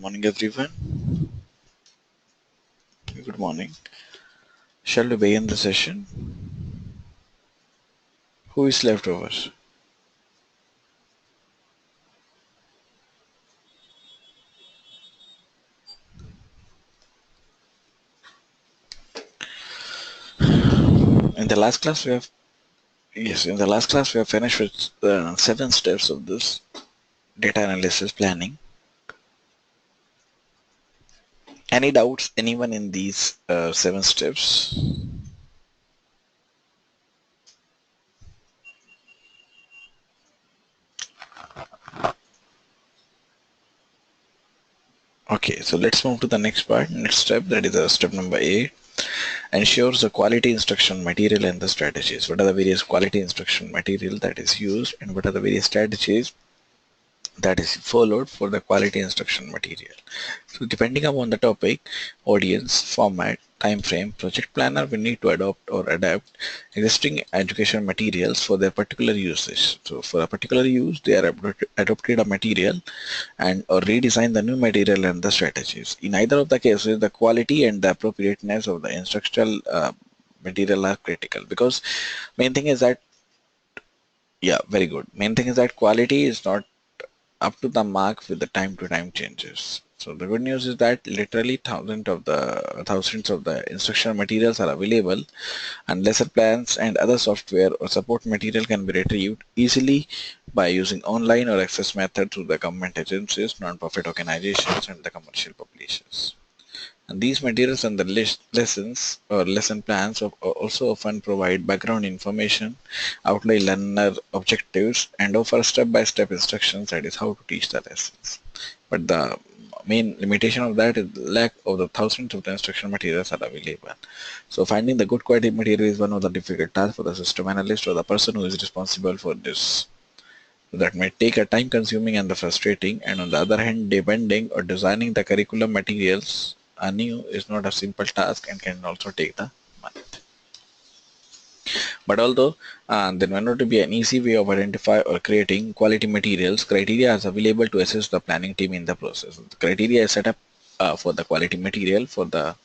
Morning, everyone. Good morning. Shall we begin the session? Who is left over? In the last class, we have finished with 7 steps of this data analysis planning. Any doubts, anyone in these 7 steps? Okay, so let's move to the next part, next step, that is step number 8. Ensures the quality instruction material and the strategies. What are the various quality instruction material that is used, and what are the various strategies that is followed for the quality instruction material. So depending upon the topic, audience, format, time frame, project planner, we need to adopt or adapt existing education materials for their particular usage. So for a particular use, they are adopted a material and or redesign the new material and the strategies. In either of the cases, the quality and the appropriateness of the instructional material are critical, because main thing is that very good. Main thing is that quality is not up to the mark with the time to time changes. So the good news is that literally thousands of the instructional materials are available, and lesson plans and other software or support material can be retrieved easily by using online or access method through the government agencies, non-profit organizations, and the commercial publishers. And these materials and the lessons or lesson plans also often provide background information, outline learner objectives, and offer step-by-step instructions, that is how to teach the lessons. But the main limitation of that is the lack of the thousands of the instruction materials are available. So finding the good quality material is one of the difficult tasks for the system analyst or the person who is responsible for this. So that may take a time consuming and the frustrating, and on the other hand, depending or designing the curriculum materials anew is not a simple task and can also take the month. But although there may not be an easy way of identify or creating quality materials, criteria is available to assist the planning team in the process. The criteria is set up for the quality material for the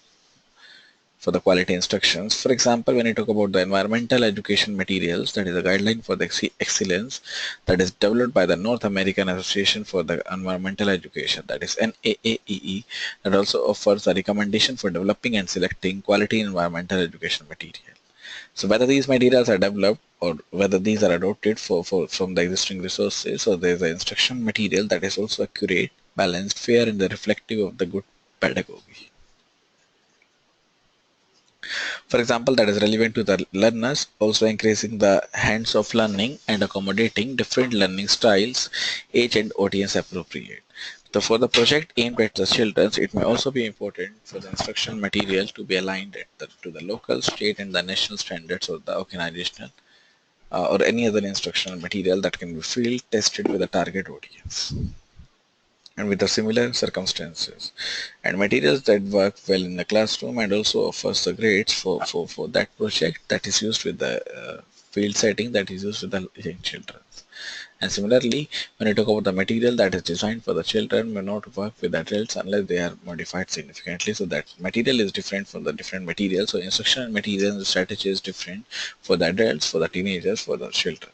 quality instructions. For example, when you talk about the environmental education materials, that is a guideline for the excellence that is developed by the North American Association for the Environmental Education, that is NAAEE, that also offers a recommendation for developing and selecting quality environmental education material. So whether these materials are developed or whether these are adopted from the existing resources, so there is an instruction material that is also accurate, balanced, fair, and reflective of the good pedagogy. For example, that is relevant to the learners, also increasing the hands of learning and accommodating different learning styles, age and audience appropriate. So for the project aimed at the children, it may also be important for the instruction material to be aligned to the local, state, and the national standards of the organizational or any other instructional material that can be field tested with the target audience and with the similar circumstances, and materials that work well in the classroom and also offers the grades for that project that is used with the field setting that is used with the young children. And similarly, when you talk about the material that is designed for the children may not work with adults unless they are modified significantly. So that material is different from the different materials. So instructional material and strategy is different for the adults, for the teenagers, for the children.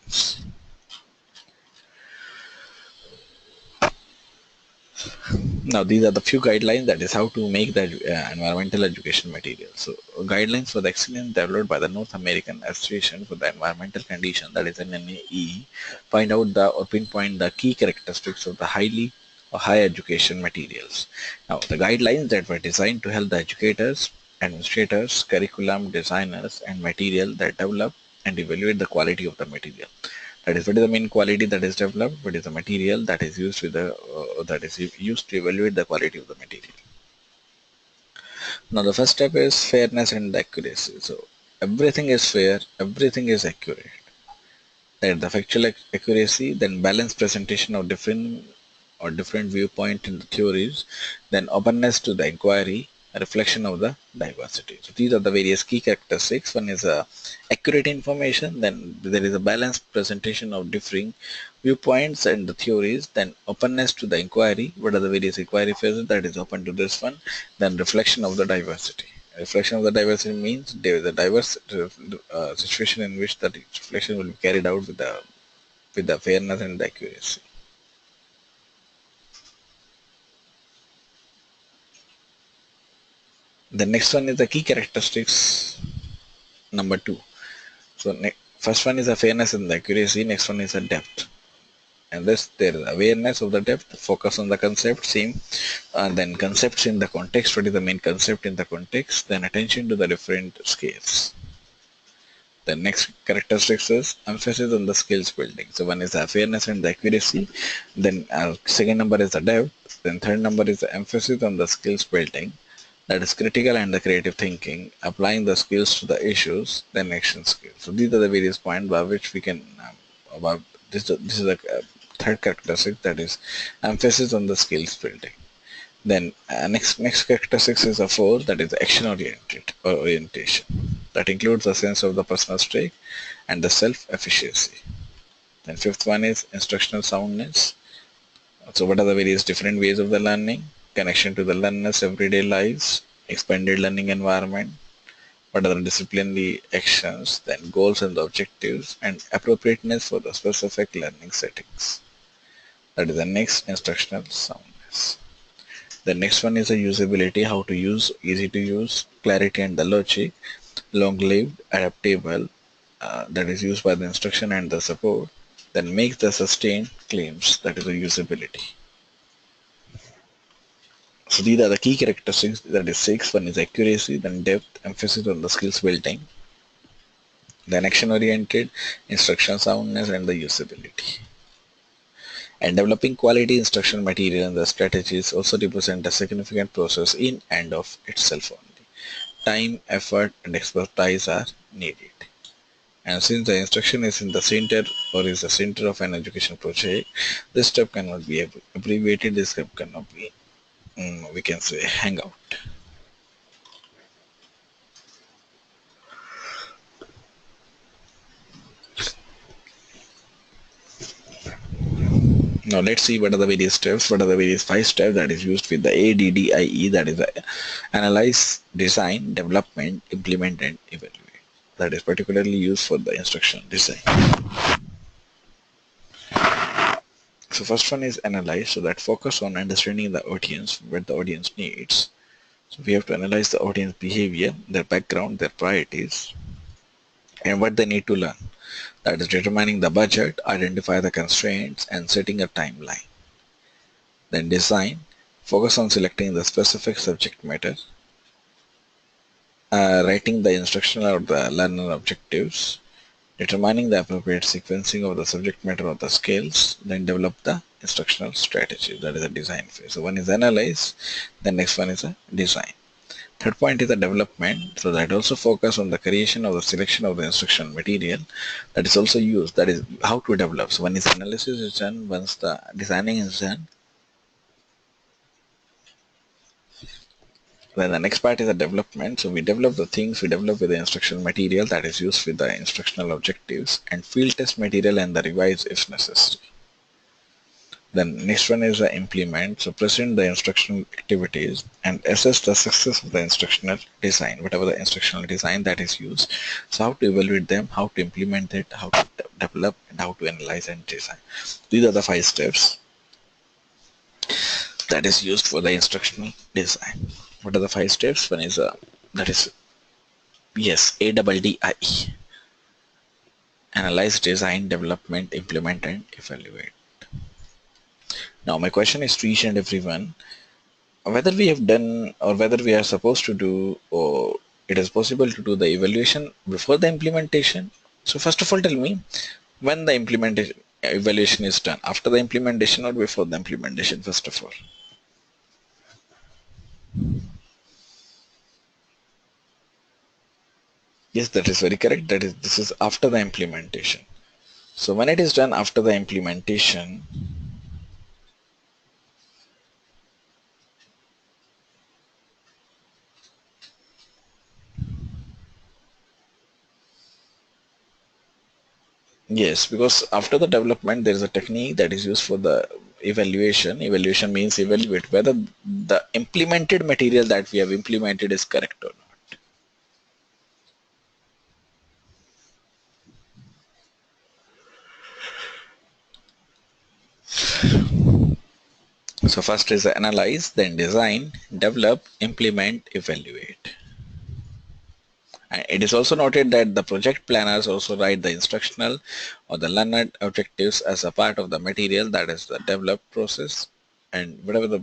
Now, these are the few guidelines that is how to make the environmental education material. So, guidelines for the excellence developed by the North American Association for the Environmental Condition, that is NNAE, find out the or pinpoint the key characteristics of the highly or high education materials. Now, the guidelines that were designed to help the educators, administrators, curriculum designers, and material that develop and evaluate the quality of the material. That is, what is the main quality that is developed? What is the material that is used with the used to evaluate the quality of the material? Now, the first step is fairness and accuracy. So, everything is fair, everything is accurate. That the factual accuracy, then balanced presentation of different viewpoint in the theories, then openness to the inquiry, reflection of the diversity. So these are the various key characteristics. One is accurate information, then there is a balanced presentation of differing viewpoints and the theories, then openness to the inquiry, what are the various inquiry phases that is open to this one, then reflection of the diversity. Reflection of the diversity means there is a diverse situation in which the reflection will be carried out with the fairness and the accuracy. The next one is the key characteristics number 2. So first one is the fairness and the accuracy, next one is the depth. And this there is awareness of the depth, focus on the concept, same, and then concepts in the context, what is the main concept in the context, then attention to the different scales. The next characteristics is emphasis on the skills building. So one is the fairness and the accuracy, then second number is the depth, then third number is the emphasis on the skills building, that is critical and the creative thinking, applying the skills to the issues, then action skills. So these are the various points by which we can about this is the third characteristic, that is emphasis on the skills building. Then next characteristics is a fourth, that is action orientation. That includes a sense of the personal stake and the self-efficacy. Then fifth one is instructional soundness. So what are the various different ways of the learning? Connection to the learner's everyday lives, expanded learning environment, what are the disciplinary actions, then goals and the objectives, and appropriateness for the specific learning settings. That is the next instructional soundness. The next one is the usability, how to use, easy to use, clarity and the logic, long-lived, adaptable, that is used by the instruction and the support, then makes the sustained claims, that is the usability. So these are the key characteristics, that is 6. One is accuracy, then depth, emphasis on the skills building, then action oriented, instruction soundness, and the usability. And developing quality instruction material and the strategies also represent a significant process in and of itself only. Time, effort, and expertise are needed. And since the instruction is in the center or is the center of an education project, this step cannot be abbreviated, this step cannot be we can say hangout. Now let's see what are the various steps, what are the various 5 steps that is used with the ADDIE, that is analyze, design, development, implement and evaluate. That is particularly used for the instruction design. So first one is analyze, so that focus on understanding the audience, what the audience needs. So we have to analyze the audience behavior, their background, their priorities, and what they need to learn. That is determining the budget, identify the constraints, and setting a timeline. Then design, focus on selecting the specific subject matter, writing the instructional or the learner objectives, determining the appropriate sequencing of the subject matter or the skills, then develop the instructional strategy. That is a design phase. So one is analyze, the next one is a design. Third point is the development, so that also focus on the creation or the selection of the instructional material that is also used, that is how to develop. So one is analysis is done, once the designing is done, then the next part is the development. So we develop the things, we develop with the instructional material that is used with the instructional objectives, and field test material and the revise if necessary. Then next one is the implement, so present the instructional activities and assess the success of the instructional design, whatever the instructional design that is used. So how to evaluate them, how to implement it, how to develop, and how to analyze and design. These are the 5 steps that is used for the instructional design. What are the 5 steps? One is that is yes, ADDIE. Analyze, design, development, implement, and evaluate. Now my question is to each and everyone, whether we have done or whether we are supposed to do, or it is possible to do the evaluation before the implementation. So first of all, tell me when the implementation evaluation is done, after the implementation or before the implementation, first of all. Yes, that is very correct. That is, this is after the implementation. So when it is done after the implementation, Yes, because after the development, there is a technique that is used for the evaluation. Evaluation means evaluate whether the implemented material that we have implemented is correct or not. So first is analyze, then design, develop, implement, evaluate. And it is also noted that the project planners also write the instructional or the learner objectives as a part of the material, that is the developed process, and whatever the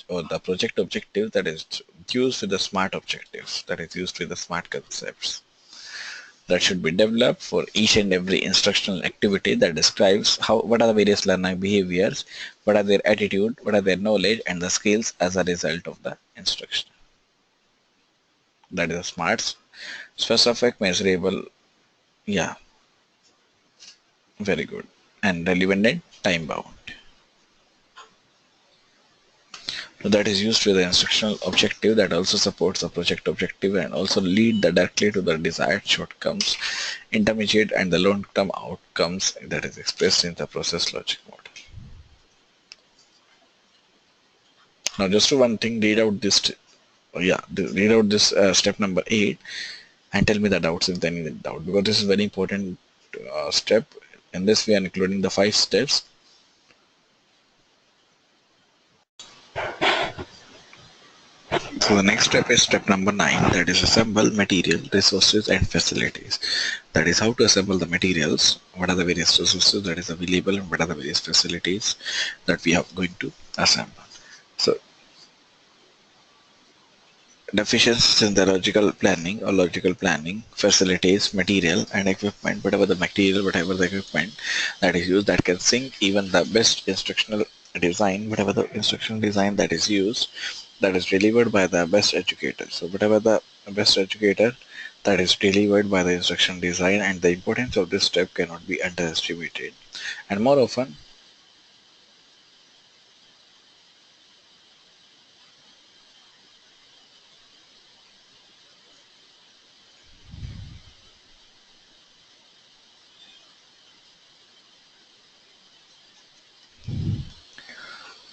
or the project objective that is used with the smart objectives, that is used with the smart concepts, that should be developed for each and every instructional activity that describes what are the various learning behaviors, what are their attitude, what are their knowledge and the skills as a result of the instruction. That is a smart, specific, measurable. Yeah, very good. And relevant and time bound. So that is used with the instructional objective that also supports the project objective and also lead directly to the desired shortcomes, intermediate and the long-term outcomes that is expressed in the process logic model. Now just to one thing, read out this step number 8 and tell me the doubts if there any doubt, because this is very important step. In this we are including the 5 steps. So the next step is step number 9, that is assemble material, resources and facilities. That is how to assemble the materials, what are the various resources that is available and what are the various facilities that we are going to assemble. So deficiencies in the logical planning, facilities, material and equipment, whatever the material, whatever the equipment that is used that can sync even the best instructional design, whatever the instructional design that is used, that is delivered by the best educator. So whatever the best educator that is delivered by the instruction design, and the importance of this step cannot be underestimated. And more often,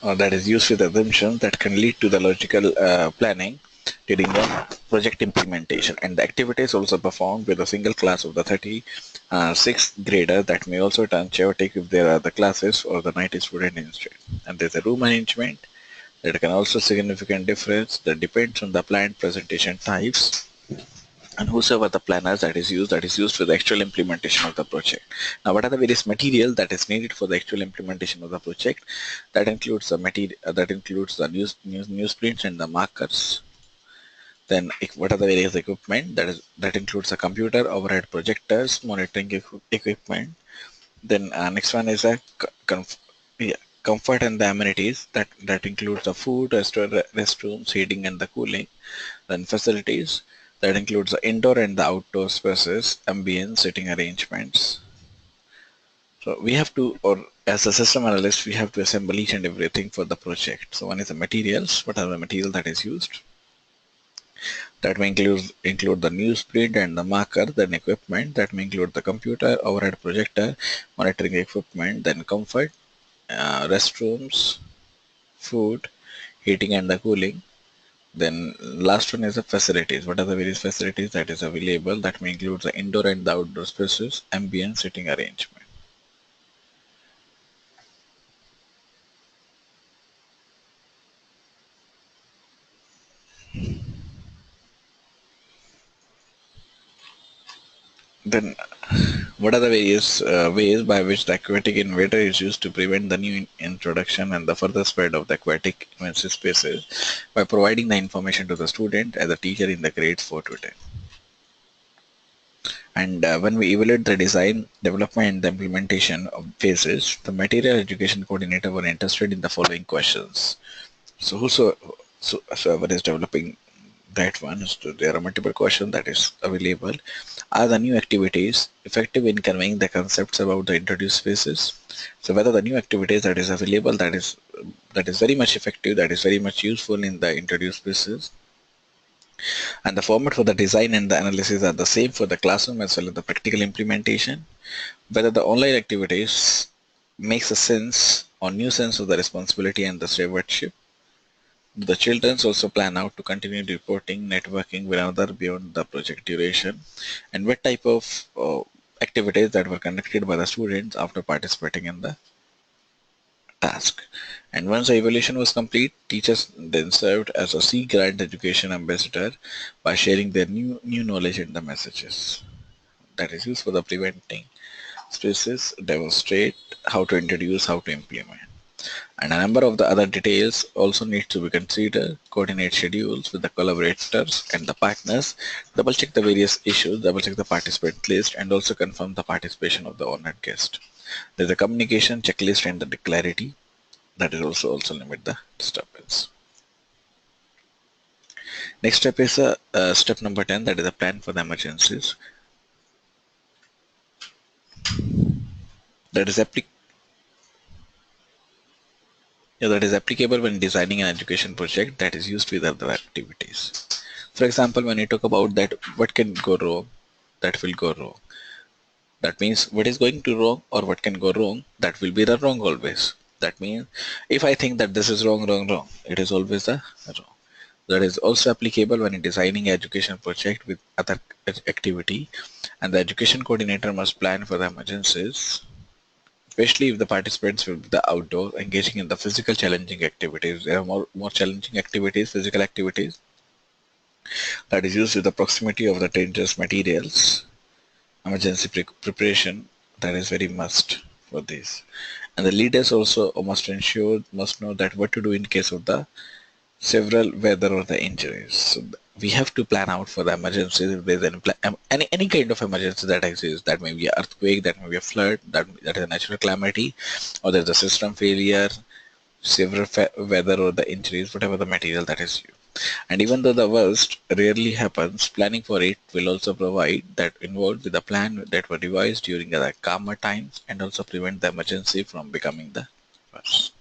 that is used with assumptions that can lead to the logical planning during the project implementation, and the activity is also performed with a single class of the 36th grader that may also turn chaotic if there are the classes or the 90 student instead. And there's a room arrangement that can also significant difference that depends on the planned presentation types and whosoever the planners that is used for the actual implementation of the project. Now what are the various material that is needed for the actual implementation of the project? That includes the material that includes the newsprints and the markers. Then what are the various equipment? That includes a computer, overhead projectors, monitoring equipment. Then next one is a yeah, comfort and the amenities that includes the food, restrooms, heating and the cooling. Then facilities that includes the indoor and the outdoor spaces, ambience, sitting arrangements. So we have to, or as a system analyst, we have to assemble each and everything for the project. So one is the materials. What are the material that is used? That may include the newsprint and the marker, then equipment. That may include the computer, overhead projector, monitoring equipment, then comfort, restrooms, food, heating and the cooling. Then last one is the facilities. What are the various facilities that is available? That may include the indoor and the outdoor spaces, ambient sitting arrangement. Then what are the various ways by which the aquatic invader is used to prevent the new introduction and the further spread of the aquatic immersive spaces by providing the information to the student as a teacher in the grades 4 to 10. And when we evaluate the design, development, and the implementation of phases, the material education coordinator were interested in the following questions. So whosoever is developing that one, so there are multiple questions that is available. Are the new activities effective in conveying the concepts about the introduced phases? So whether the new activities that is available that is very much effective, that is very much useful in the introduced phases. And the format for the design and the analysis are the same for the classroom as well as the practical implementation. Whether the online activities makes a sense or new sense of the responsibility and the stewardship. The children also plan out to continue reporting, networking with another beyond the project duration, and what type of activities that were conducted by the students after participating in the task. And once the evaluation was complete, teachers then served as a Sea Grant Education Ambassador by sharing their new knowledge in the messages. That is used for the preventing spaces, demonstrate how to introduce, how to implement. And a number of the other details also need to be considered, coordinate schedules with the collaborators and the partners, double check the various issues, double check the participant list, and also confirm the participation of the honored guest. There's a communication checklist and the clarity that is also limit the disturbance. Next step is step number 10, that is a plan for the emergencies. That is applicable when designing an education project that is used with other activities. For example, when you talk about that what can go wrong, that will go wrong. That means what is going to wrong or what can go wrong, that will be the wrong always. That means if I think that this is wrong, it is always the wrong. That is also applicable when designing an education project with other activity, and the education coordinator must plan for the emergencies, especially if the participants will be the outdoor, engaging in the physical challenging activities. There are more challenging activities, physical activities, that is used with the proximity of the dangerous materials. Emergency preparation, that is very must for this. And the leaders also must know that what to do in case of the several weather or the injuries. So we have to plan out for the emergencies. If there's any kind of emergency that exists, that may be an earthquake, that may be a flood, that is a natural calamity, or there's a system failure, severe weather or the injuries, whatever the material that is used. And even though the worst rarely happens, planning for it will also provide that involved with a plan that were devised during the calmer times and also prevent the emergency from becoming the worst.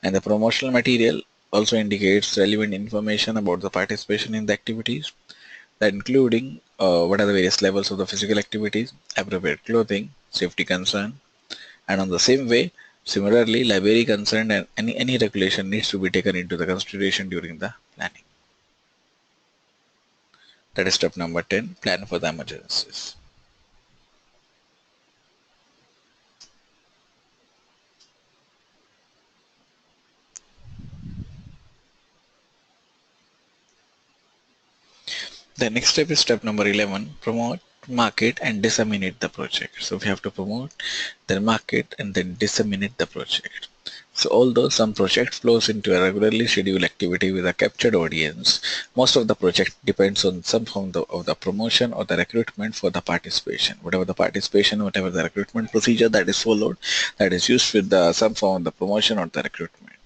And the promotional material also indicates relevant information about the participation in the activities, that including what are the various levels of the physical activities, appropriate clothing, safety concern, and on the same way, similarly, library concern and any regulation needs to be taken into the consideration during the planning. That is step number 10, plan for the emergencies. The next step is step number 11, promote, market and disseminate the project. So we have to promote, then market and then disseminate the project. So although some project flows into a regularly scheduled activity with a captured audience, most of the project depends on some form of the promotion or the recruitment for the participation. Whatever the participation, whatever the recruitment procedure that is followed, that is used with some form of the promotion or the recruitment.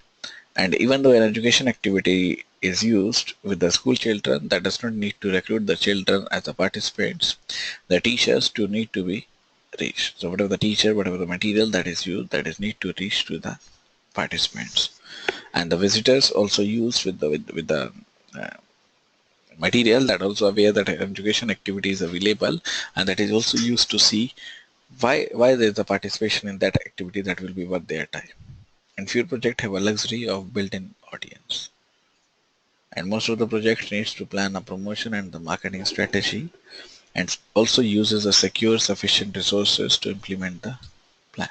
And even though an education activity is used with the school children, that does not need to recruit the children as the participants. The teachers do need to be reached. So whatever the teacher, whatever the material that is used, that is need to reach to the participants. And the visitors also used with the material, that also aware that education activity is available, and that is also used to see why there is a participation in that activity, that will be worth their time. And few projects have a luxury of built-in audience. And most of the projects needs to plan a promotion and the marketing strategy, and also uses a secure sufficient resources to implement the plan.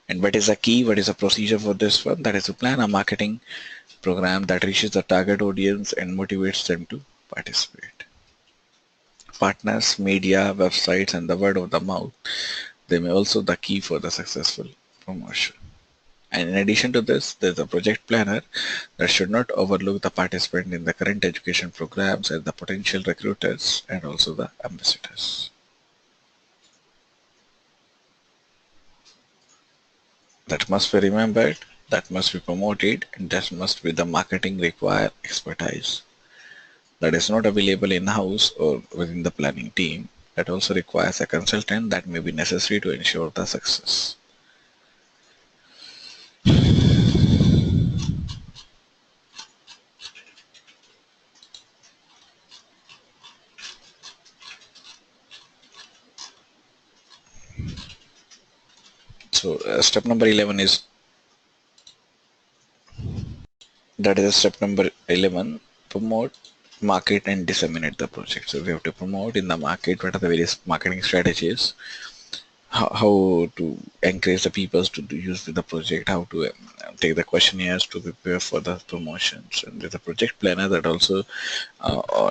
And what is the key, what is the procedure for this one? That is to plan a marketing program that reaches the target audience and motivates them to participate. Partners, media, websites, and the word of the mouth, they may also the key for the successful promotion. And in addition to this, there's a project planner that should not overlook the participant in the current education programs and the potential recruiters and also the ambassadors. That must be remembered, that must be promoted, and that must be the marketing require expertise. That is not available in-house or within the planning team. That also requires a consultant that may be necessary to ensure the success. So step number 11 is, that is step number 11, promote, market and disseminate the project. So we have to promote in the market what are the various marketing strategies, how to encourage the people to use the project, how to take the questionnaires to prepare for the promotions, and with the project planner that also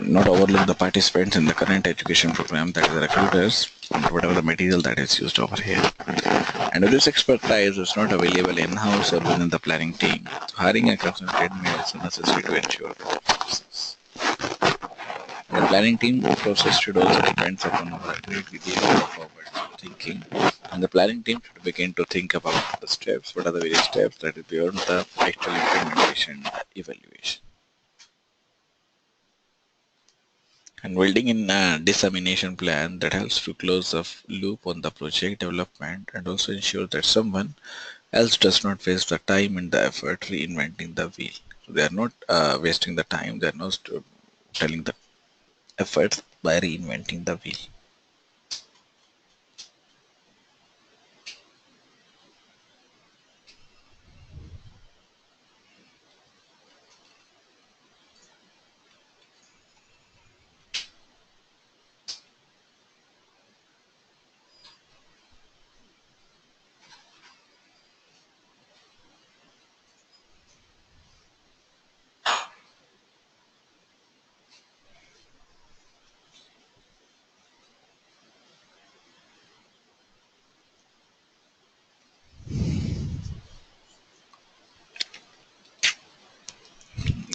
not overlook the participants in the current education program, that is the recruiters, and whatever the material that is used over here. And if this expertise is not available in-house or within the planning team, hiring a consultant may also necessary to ensure process. The planning team process should also depend upon our ability to forward thinking, and the planning team should begin to think about the steps, what are the various steps that is beyond the actual implementation and evaluation. And building in a dissemination plan that helps to close the loop on the project development and also ensure that someone else does not waste the time and the effort reinventing the wheel. So they are not wasting the time, they are not telling the efforts by reinventing the wheel.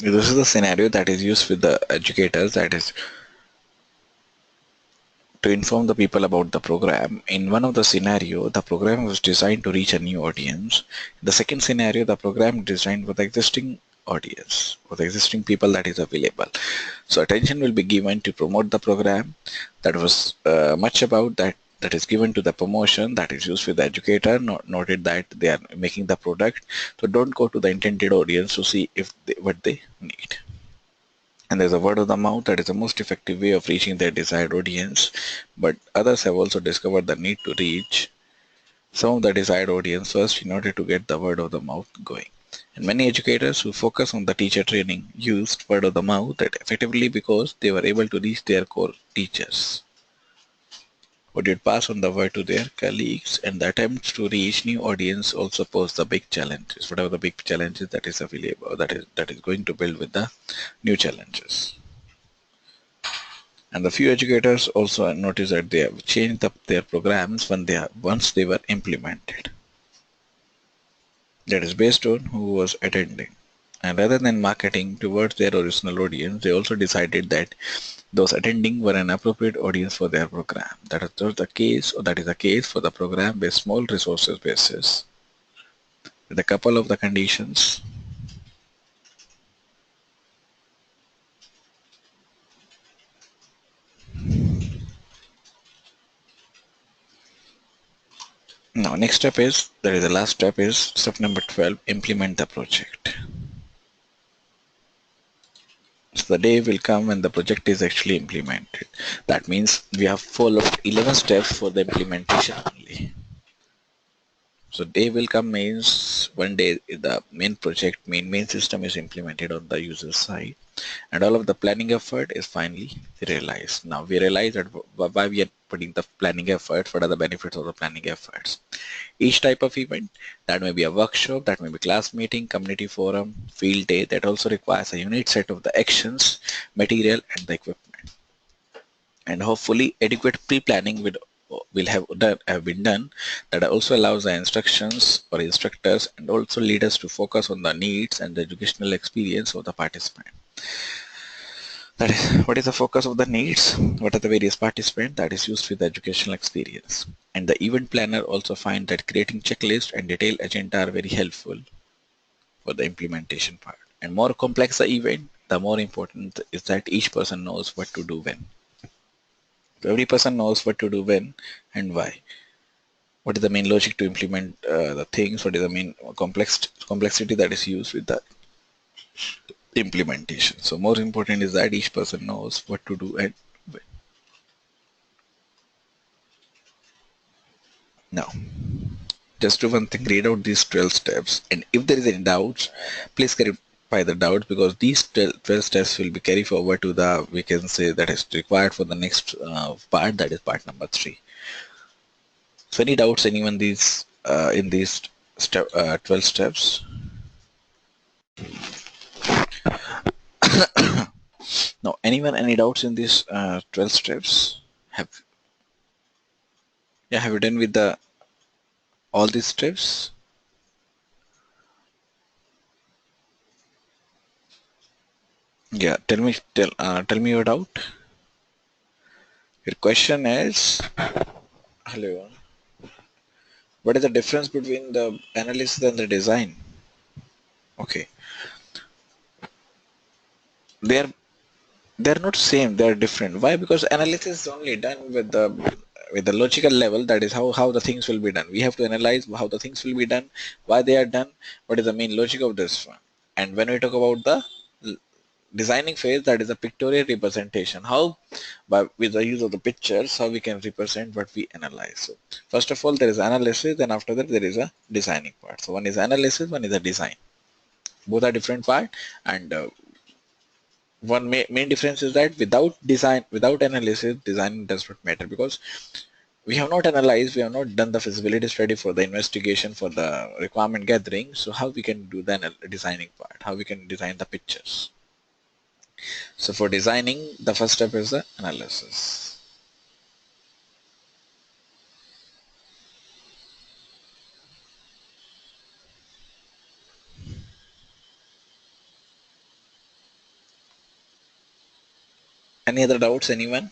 This is the scenario that is used with the educators, that is to inform the people about the program. In one of the scenario, the program was designed to reach a new audience. In the second scenario, the program designed for the existing audience, for the existing people that is available. So attention will be given to promote the program. That was much about that is given to the promotion that is used with the educator, noted that they are making the product. So don't go to the intended audience to see if what they need. And there's a word of the mouth that is the most effective way of reaching their desired audience. But others have also discovered the need to reach some of the desired audience first in order to get the word of the mouth going. And many educators who focus on the teacher training used word of the mouth that effectively because they were able to reach their core teachers, who did pass on the word to their colleagues, and the attempts to reach new audience also pose the big challenges, whatever the big challenges that is available, that is going to build with the new challenges. And the few educators also notice that they have changed up their programs once they were implemented. That is based on who was attending. And rather than marketing towards their original audience, they also decided that those attending were an appropriate audience for their program. That is the case for the program with small resources basis, with a couple of the conditions. Now, next step is, that is the last step, is step number 12, implement the project. So the day will come when the project is actually implemented. That means we have followed 11 steps for the implementation only. So day will come means one day the main system is implemented on the user side, and all of the planning effort is finally realized. Now we realize that why we are putting the planning efforts, what are the benefits of the planning efforts. Each type of event, that may be a workshop, that may be class meeting, community forum, field day, that also requires a unique set of the actions, material and the equipment. And hopefully adequate pre-planning have been done, that also allows the instructions or instructors and also leaders to focus on the needs and the educational experience of the participant. That is, what is the focus of the needs? What are the various participants that is used with the educational experience? And the event planner also find that creating checklist and detailed agenda are very helpful for the implementation part. And more complex the event, the more important is that each person knows what to do when. So every person knows what to do when and why. What is the main logic to implement the things? What is the main complexity that is used with the implementation? So more important is that each person knows what to do and when. Now, Just do one thing, read out these 12 steps, and if there is any doubts, please clarify the doubt, because these 12 steps will be carried forward to the, we can say, that is required for the next part, that is part number 3. So any doubts, anyone, these in these 12 steps? No, anyone, any doubts in these 12 steps? Have you done with the all these steps? Yeah, tell me your doubt. Your question is, hello, what is the difference between the analysis and the design? Okay, they're they're not same, they're different. Why? Because analysis is only done with the logical level, that is how the things will be done. We have to analyze how the things will be done, why they are done, what is the main logic of this one. And when we talk about the designing phase, that is a pictorial representation, how by with the use of the pictures, how we can represent what we analyze. So first of all, there is analysis, and after that there is a designing part. So one is analysis, one is a design. Both are different part, and one main difference is that without analysis, design does not matter, because we have not analyzed, we have not done the feasibility study for the investigation, for the requirement gathering. So how we can do the designing part, how we can design the pictures. So for designing, the first step is the analysis. Any other doubts, anyone?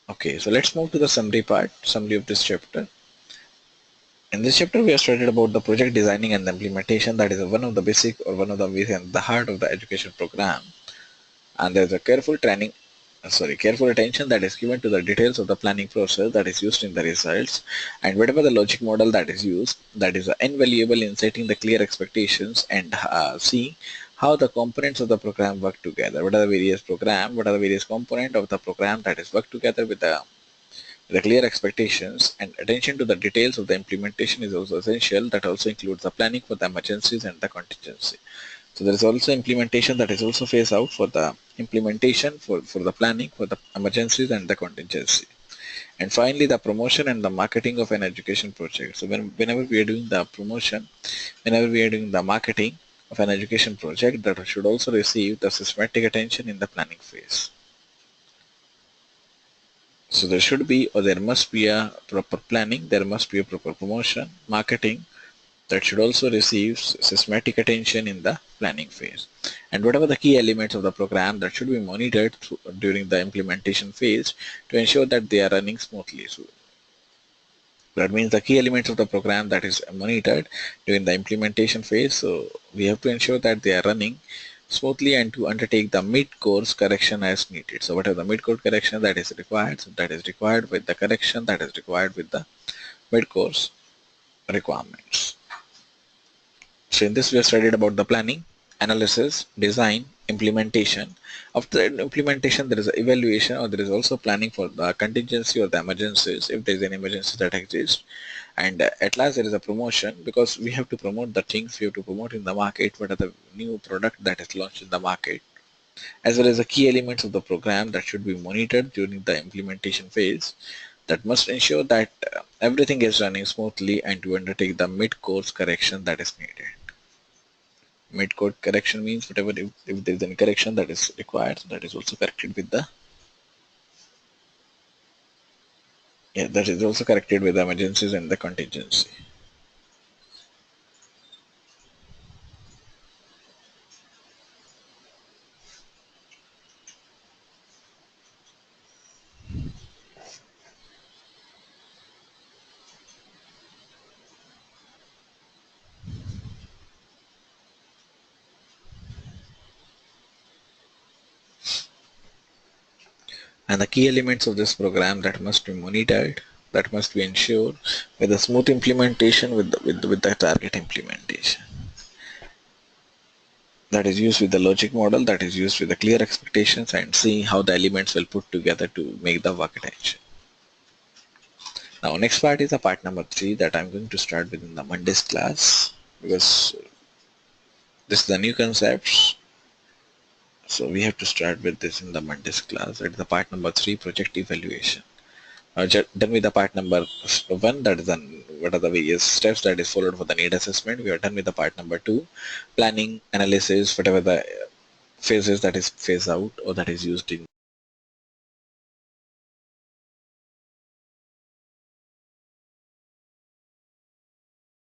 Okay, so let's move to the summary part, summary of this chapter. In this chapter, we have studied about the project designing and the implementation, that is one of the basic, or one of the heart of the education program. And there's a careful attention that is given to the details of the planning process that is used in the results, and whatever the logic model that is used, that is invaluable in setting the clear expectations and seeing how the components of the program work together. What are the various components of the program that is work together with the clear expectations, and attention to the details of the implementation is also essential. That also includes the planning for the emergencies and the contingency. So there is also implementation that is also phased out for the implementation, for the planning, for the emergencies and the contingency. And finally, the promotion and the marketing of an education project. So whenever we are doing the promotion, whenever we are doing the marketing of an education project, that should also receive the systematic attention in the planning phase. So there should be, or there must be, a proper planning, there must be a proper promotion, marketing, that should also receive systematic attention in the planning phase. And whatever the key elements of the program, that should be monitored during the implementation phase to ensure that they are running smoothly. So that means the key elements of the program that is monitored during the implementation phase. So we have to ensure that they are running smoothly and to undertake the mid-course correction as needed. So whatever the mid-course correction that is required, so that is required with the correction that is required with the mid-course requirements. So in this we have studied about the planning, analysis, design, implementation. After implementation, there is evaluation, or there is also planning for the contingency or the emergencies if there is an emergency that exists. And at last there is a promotion, because we have to promote the things, we have to promote in the market what are the new product that is launched in the market, as well as the key elements of the program that should be monitored during the implementation phase, that must ensure that everything is running smoothly, and to undertake the mid-course correction that is needed. Mid-course correction means whatever, if there is any correction that is required, so that is also corrected with the that is also corrected with the emergencies and the contingency. And the key elements of this program that must be monitored, that must be ensured with a smooth implementation, with the target implementation, that is used with the logic model, that is used with the clear expectations, and seeing how the elements will put together to make the work attention. Now next part is the part number 3 that I'm going to start within the Monday's class, because this is the new concepts. So we have to start with this in the Monday's class. It's the part number 3, project evaluation. Done with the part number 1, that is what are the various steps that is followed for the need assessment. We are done with the part number 2, planning, analysis, whatever the phases that is phase out or that is used in